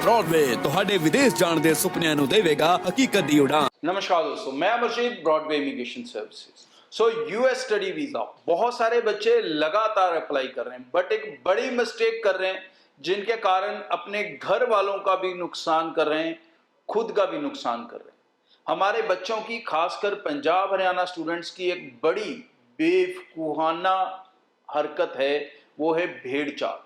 Broadway ਤੁਹਾਡੇ ਵਿਦੇਸ਼ ਜਾਣ ਦੇ ਸੁਪਨਿਆਂ ਨੂੰ ਦੇਵੇਗਾ ਹਕੀਕਤ ਦੀ ਉਡਾਨ। नमस्कार दोस्तों, मैं Amarjeet, Broadway immigration services. So US study visa बहुत सारे बच्चे लगातार अप्लाई कर रहे हैं, बट एक बड़ी मिस्टेक कर रहे हैं जिनके कारण अपने घर वालों का भी नुकसान कर रहे हैं, खुद का भी नुकसान कर रहे हैं। हमारे बच्चों की, खासकर पंजाब हरियाणा स्टूडेंट्स की एक बड़ी बेवकूफाना हरकत है, वो है भेड़ चाल।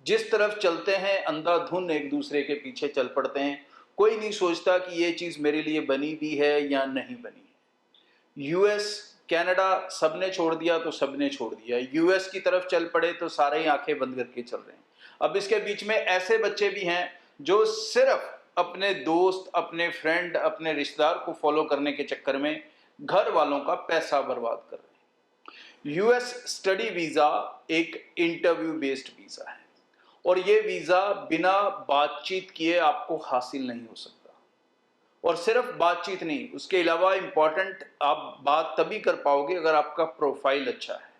जिस तरफ चलते हैं अंधाधुन एक दूसरे के पीछे चल पड़ते हैं, कोई नहीं सोचता कि ये चीज़ मेरे लिए बनी भी है या नहीं बनी है। यूएस, कनाडा सबने छोड़ दिया तो सबने छोड़ दिया, यूएस की तरफ चल पड़े तो सारे ही आंखें बंद करके चल रहे हैं। अब इसके बीच में ऐसे बच्चे भी हैं जो सिर्फ अपने दोस्त, अपने फ्रेंड, अपने रिश्तेदार को फॉलो करने के चक्कर में घर वालों का पैसा बर्बाद कर रहे हैं। यूएस स्टडी वीज़ा एक इंटरव्यू बेस्ड वीज़ा है और ये वीज़ा बिना बातचीत किए आपको हासिल नहीं हो सकता। और सिर्फ बातचीत नहीं, उसके अलावा इम्पॉर्टेंट आप बात तभी कर पाओगे अगर आपका प्रोफाइल अच्छा है।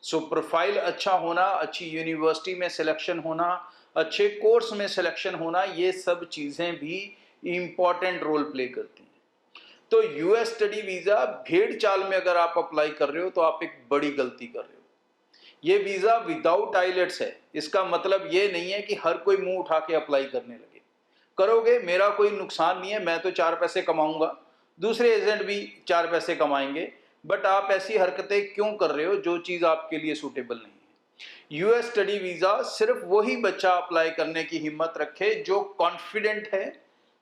सो प्रोफाइल अच्छा होना, अच्छी यूनिवर्सिटी में सिलेक्शन होना, अच्छे कोर्स में सिलेक्शन होना, ये सब चीज़ें भी इम्पॉर्टेंट रोल प्ले करती हैं। तो यूएस स्टडी वीज़ा भेड़ चाल में अगर आप अप्लाई कर रहे हो तो आप एक बड़ी गलती कर रहे हो। ये वीज़ा विदाउट आइलेट्स है। इसका मतलब ये नहीं है कि हर कोई मुंह उठा के अप्लाई करने लगे। करोगे, मेरा कोई नुकसान नहीं है, मैं तो 4 पैसे कमाऊंगा, दूसरे एजेंट भी 4 पैसे कमाएंगे, बट आप ऐसी हरकतें क्यों कर रहे हो जो चीज़ आपके लिए सूटेबल नहीं है। यूएस स्टडी वीज़ा सिर्फ वही बच्चा अप्लाई करने की हिम्मत रखे जो कॉन्फिडेंट है,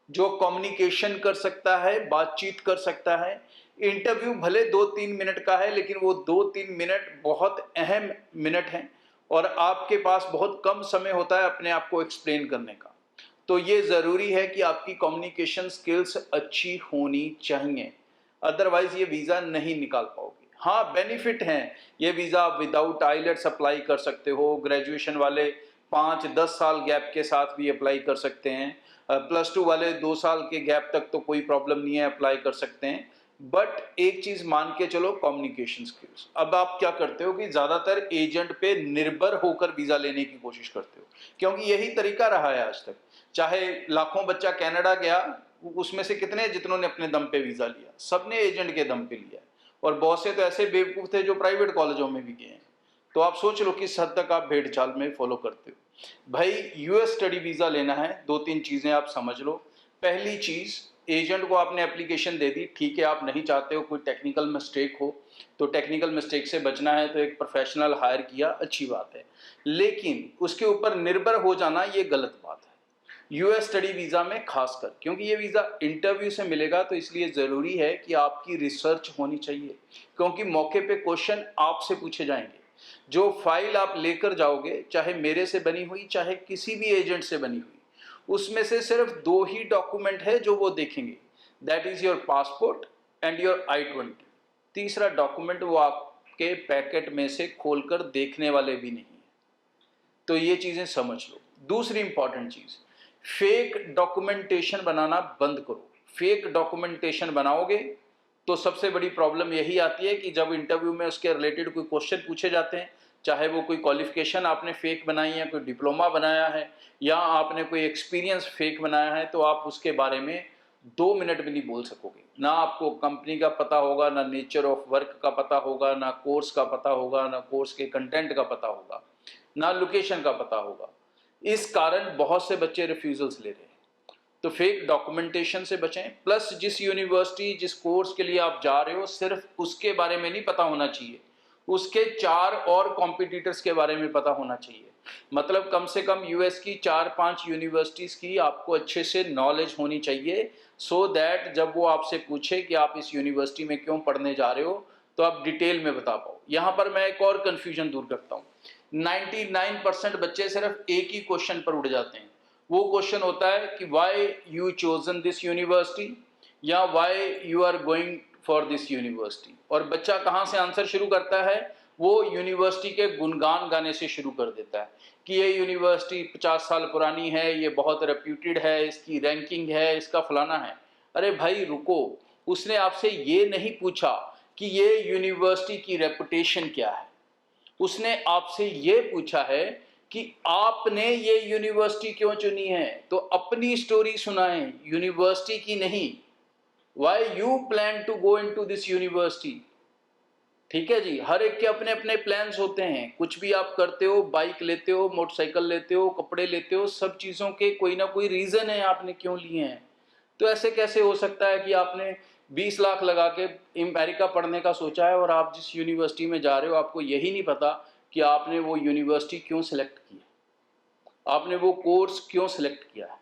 जो कम्युनिकेशन कर सकता है, बातचीत कर सकता है। इंटरव्यू भले 2-3 मिनट का है, लेकिन वो 2-3 मिनट बहुत अहम मिनट हैं और आपके पास बहुत कम समय होता है अपने आप को एक्सप्लेन करने का। तो ये ज़रूरी है कि आपकी कम्युनिकेशन स्किल्स अच्छी होनी चाहिए, अदरवाइज ये वीज़ा नहीं निकाल पाओगे। हाँ, बेनिफिट हैं, ये वीज़ा आप विदाउट आइलेट्स अप्लाई कर सकते हो, ग्रेजुएशन वाले 5-10 साल गैप के साथ भी अप्लाई कर सकते हैं, +2 वाले 2 साल के गैप तक तो कोई प्रॉब्लम नहीं है, अप्लाई कर सकते हैं। बट एक चीज मान के चलो, कम्युनिकेशन स्किल्स। अब आप क्या करते हो कि ज्यादातर एजेंट पे निर्भर होकर वीजा लेने की कोशिश करते हो, क्योंकि यही तरीका रहा है आज तक। चाहे लाखों बच्चा कनाडा गया, उसमें से कितने जितनों ने अपने दम पे वीजा लिया, सबने एजेंट के दम पे लिया। और बहुत से तो ऐसे बेवकूफ थे जो प्राइवेट कॉलेजों में भी गए हैं। तो आप सोच लो किस हद तक आप भेड़ चाल में फॉलो करते हो। भाई, यूएस स्टडी वीजा लेना है, 2-3 चीजें आप समझ लो। पहली चीज, एजेंट को आपने एप्लीकेशन दे दी, ठीक है, आप नहीं चाहते हो कोई टेक्निकल मिस्टेक हो, तो टेक्निकल मिस्टेक से बचना है तो एक प्रोफेशनल हायर किया, अच्छी बात है, लेकिन उसके ऊपर निर्भर हो जाना ये गलत बात है। यूएस स्टडी वीज़ा में खासकर, क्योंकि ये वीज़ा इंटरव्यू से मिलेगा, तो इसलिए ज़रूरी है कि आपकी रिसर्च होनी चाहिए, क्योंकि मौके पे क्वेश्चन आपसे पूछे जाएंगे। जो फाइल आप लेकर जाओगे, चाहे मेरे से बनी हुई, चाहे किसी भी एजेंट से बनी हुई, उसमें से सिर्फ 2 ही डॉक्यूमेंट है जो वो देखेंगे, that is your passport and your I-20। तीसरा डॉक्यूमेंट वो आपके पैकेट में से खोलकर देखने वाले भी नहीं है। तो ये चीजें समझ लो। दूसरी इंपॉर्टेंट चीज, फेक डॉक्यूमेंटेशन बनाना बंद करो। फेक डॉक्यूमेंटेशन बनाओगे तो सबसे बड़ी प्रॉब्लम यही आती है कि जब इंटरव्यू में उसके रिलेटेड कोई क्वेश्चन पूछे जाते हैं, चाहे वो कोई क्वालिफिकेशन आपने फेक बनाई है, कोई डिप्लोमा बनाया है, या आपने कोई एक्सपीरियंस फेक बनाया है, तो आप उसके बारे में 2 मिनट भी नहीं बोल सकोगे। ना आपको कंपनी का पता होगा, ना नेचर ऑफ वर्क का पता होगा, ना कोर्स का पता होगा, ना कोर्स के कंटेंट का पता होगा, ना लोकेशन का पता होगा। इस कारण बहुत से बच्चे रिफ्यूजल्स ले रहे हैं। तो फेक डॉक्यूमेंटेशन से बचें। प्लस जिस यूनिवर्सिटी, जिस कोर्स के लिए आप जा रहे हो, सिर्फ उसके बारे में नहीं पता होना चाहिए, उसके 4 और कॉम्पिटिटर्स के बारे में पता होना चाहिए। मतलब कम से कम यूएस की 4-5 यूनिवर्सिटीज़ की आपको अच्छे से नॉलेज होनी चाहिए, सो दैट जब वो आपसे पूछे कि आप इस यूनिवर्सिटी में क्यों पढ़ने जा रहे हो, तो आप डिटेल में बता पाओ। यहाँ पर मैं एक और कन्फ्यूजन दूर करता हूँ। 99% बच्चे सिर्फ एक ही क्वेश्चन पर उड़ जाते हैं। वो क्वेश्चन होता है कि why you chosen this university, या why you are going for this university. और बच्चा कहाँ से आंसर शुरू करता है? वो यूनिवर्सिटी के गुणगान गाने से शुरू कर देता है कि ये यूनिवर्सिटी 50 साल पुरानी है, ये बहुत रेप्यूटेड है, इसकी रैंकिंग है, इसका फलाना है। अरे भाई रुको, उसने आपसे ये नहीं पूछा कि ये यूनिवर्सिटी की रेपुटेशन क्या है। उसने आपसे ये पूछा है कि आपने ये यूनिवर्सिटी क्यों चुनी है, तो अपनी स्टोरी सुनाएं, यूनिवर्सिटी की नहीं। Why you plan to go into this university. ठीक है जी, हर एक के अपने अपने प्लान्स होते हैं। कुछ भी आप करते हो, बाइक लेते हो, मोटरसाइकिल लेते हो, कपड़े लेते हो, सब चीज़ों के कोई ना कोई रीज़न है आपने क्यों लिए हैं। तो ऐसे कैसे हो सकता है कि आपने 20 लाख लगा के अमेरिका पढ़ने का सोचा है और आप जिस यूनिवर्सिटी में जा रहे हो आपको यही नहीं पता कि आपने वो यूनिवर्सिटी क्यों सिलेक्ट की है, आपने वो कोर्स क्यों सिलेक्ट किया है।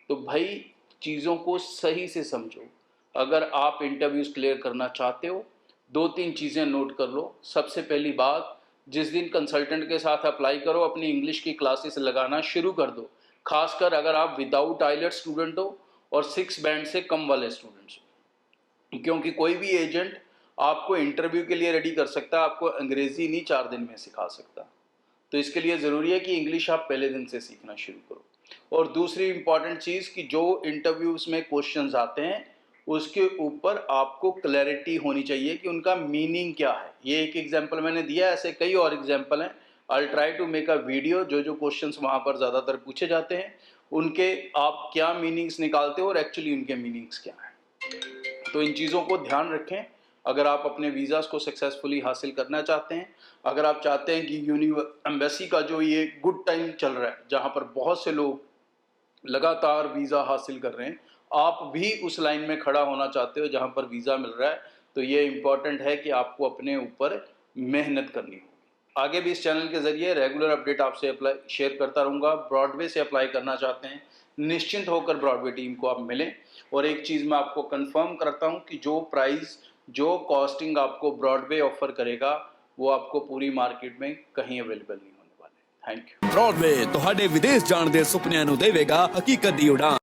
तो भाई चीज़ों को सही से समझो। अगर आप इंटरव्यूज़ क्लियर करना चाहते हो, 2-3 चीज़ें नोट कर लो। सबसे पहली बात, जिस दिन कंसल्टेंट के साथ अप्लाई करो अपनी इंग्लिश की क्लासेस लगाना शुरू कर दो, खासकर अगर आप विदाउट आइलेट्स स्टूडेंट हो और 6 बैंड से कम वाले स्टूडेंट्स हो, क्योंकि कोई भी एजेंट आपको इंटरव्यू के लिए रेडी कर सकता है, आपको अंग्रेज़ी नहीं 4 दिन में सिखा सकता। तो इसके लिए ज़रूरी है कि इंग्लिश आप पहले दिन से सीखना शुरू करो। और दूसरी इंपॉर्टेंट चीज़ कि जो इंटरव्यूज़ में क्वेश्चंस आते हैं उसके ऊपर आपको क्लैरिटी होनी चाहिए कि उनका मीनिंग क्या है। ये एक एग्जांपल मैंने दिया, ऐसे कई और एग्जांपल हैं। I will try to make a video, जो क्वेश्चंस वहाँ पर ज़्यादातर पूछे जाते हैं उनके आप क्या मीनिंग्स निकालते हो और एक्चुअली उनके मीनिंग्स क्या हैं। तो इन चीज़ों को ध्यान रखें अगर आप अपने वीज़ाज़ को सक्सेसफुली हासिल करना चाहते हैं। अगर आप चाहते हैं कि एम्बेसी का जो ये गुड टाइम चल रहा है, जहाँ पर बहुत से लोग लगातार वीज़ा हासिल कर रहे हैं, आप भी उस लाइन में खड़ा होना चाहते हो जहाँ पर वीज़ा मिल रहा है, तो ये इम्पॉर्टेंट है कि आपको अपने ऊपर मेहनत करनी होगी। आगे भी इस चैनल के ज़रिए रेगुलर अपडेट आपसे शेयर करता रहूँगा। ब्रॉडवे से अप्लाई करना चाहते हैं, निश्चिंत होकर ब्रॉडवे टीम को आप मिलें। और एक चीज़ मैं आपको कंफर्म करता हूँ कि जो प्राइस, जो कॉस्टिंग आपको ब्रॉडवे ऑफर करेगा वो आपको पूरी मार्केट में कहीं अवेलेबल नहीं होने वाले। Thank you. ब्रॉडवे ਤੁਹਾਡੇ ਵਿਦੇਸ਼ ਜਾਣ ਦੇ ਸੁਪਨਿਆਂ ਨੂੰ ਦੇਵੇਗਾ ਹਕੀਕਤ ਦੀ ਉਡਾਨ।